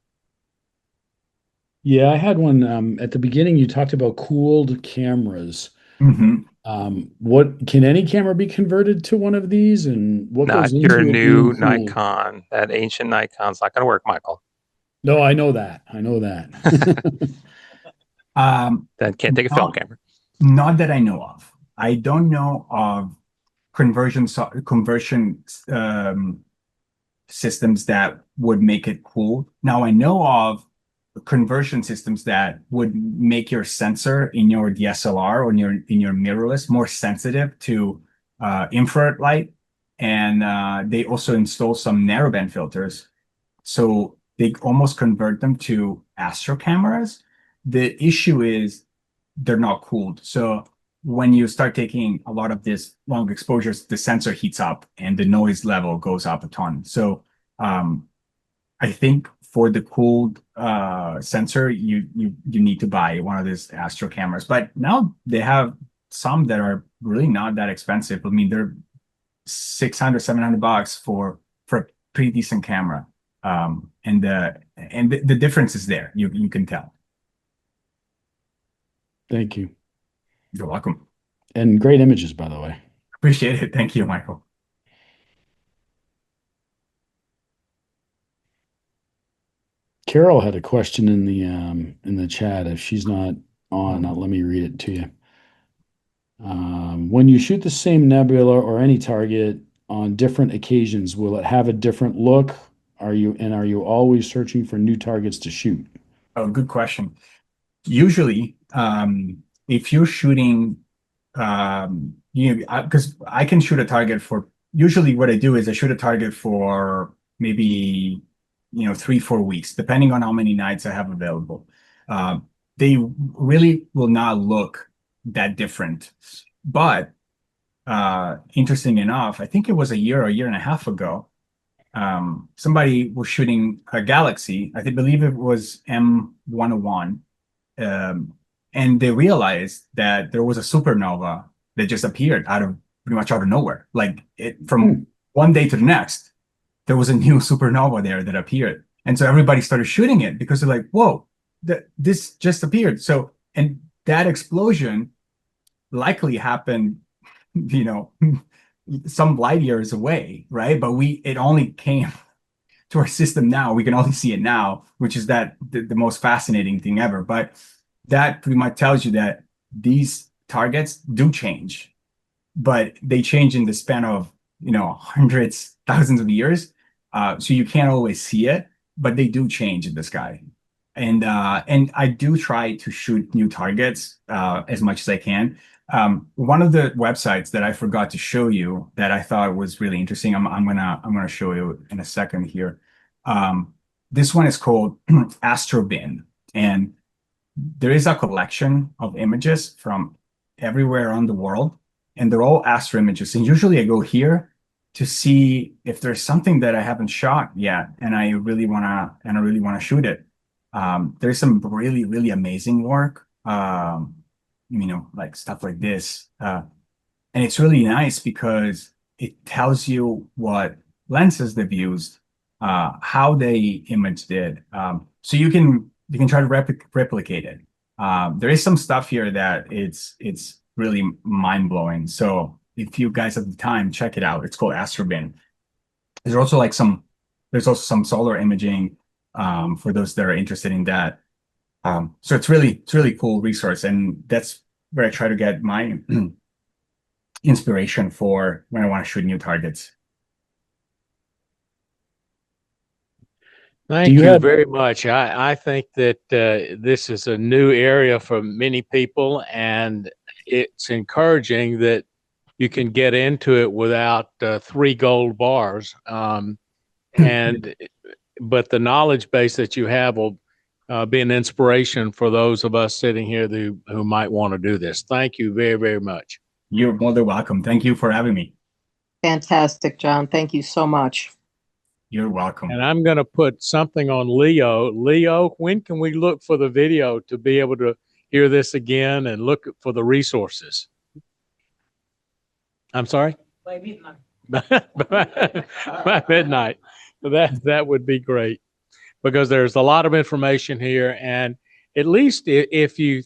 Yeah, I had one. At the beginning, you talked about cooled cameras. Mhm. What can any camera be converted to one of these, and what Not goes your into it new being cooled? Nikon. That ancient Nikon's not going to work, Michael. No, I know that. I know that. That can't take a film camera. Not that I know of. I don't know of conversion systems that would make it cool. Now I know of conversion systems that would make your sensor in your DSLR or in your mirrorless more sensitive to infrared light, and they also install some narrowband filters, so they almost convert them to Astro cameras. The issue is they're not cooled, so when you start taking a lot of these long exposures, the sensor heats up and the noise level goes up a ton. So I think for the cooled sensor, you need to buy one of these Astro cameras. But now they have some that are really not that expensive. I mean, they're $600-700 for a pretty decent camera. And the difference is there. You can tell. Thank you. You're welcome. And great images, by the way. Appreciate it. Thank you, Michael. Carol had a question in the chat. If she's not on, let me read it to you. When you shoot the same nebula or any target on different occasions, will it have a different look? Are you always searching for new targets to shoot? Oh, good question. Usually, if you're shooting, because I can shoot a target for, usually what I do is I shoot a target for maybe, 3-4 weeks, depending on how many nights I have available. They really will not look that different. But interesting enough, I think it was a year and a half ago, somebody was shooting a galaxy. I believe it was M101. And they realized that there was a supernova that just appeared pretty much out of nowhere. Like from one day to the next, there was a new supernova there that appeared. And so everybody started shooting it because they're like, whoa, this just appeared. So, and that explosion likely happened, some light years away, right? But it only came to our system now. We can only see it now, which is the most fascinating thing ever. But that pretty much tells you that these targets do change, but they change in the span of, hundreds, thousands of years. So you can't always see it, but they do change in the sky. And I do try to shoot new targets as much as I can. One of the websites that I forgot to show you that I thought was really interesting, I'm gonna show you in a second here. This one is called Astrobin, and there is a collection of images from everywhere around the world, and they're all Astro images. And usually I go here to see if there's something that I haven't shot yet, and I really wanna shoot it. There's some really, really amazing work, like stuff like this. And it's really nice because it tells you what lenses they've used, how they imaged it. So you can try to replicate it. There is some stuff here that it's really mind-blowing. So if you guys have the time, check it out. It's called Astrobin. There's also some solar imaging for those that are interested in that. So it's really cool resource, and that's where I try to get my inspiration for when I want to shoot new targets. Thank you very much. I think that this is a new area for many people, and it's encouraging that you can get into it without 3 gold bars. But the knowledge base that you have will be an inspiration for those of us sitting here who might want to do this. Thank you very, very much. You're more than welcome. Thank you for having me. Fantastic, John. Thank you so much. You're welcome. And I'm going to put something on Leo. Leo, when can we look for the video to be able to hear this again and look for the resources? I'm sorry? By midnight. By midnight. That would be great, because there's a lot of information here, and at least if you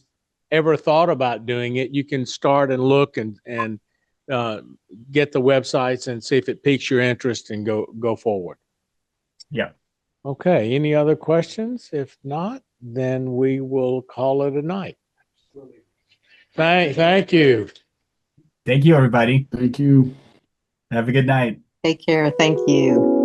ever thought about doing it, you can start and look and get the websites and see if it piques your interest and go forward. Yeah. Okay. Any other questions? If not, then we will call it a night. Thank you. Thank you, everybody. Thank you. Have a good night. Take care. Thank you.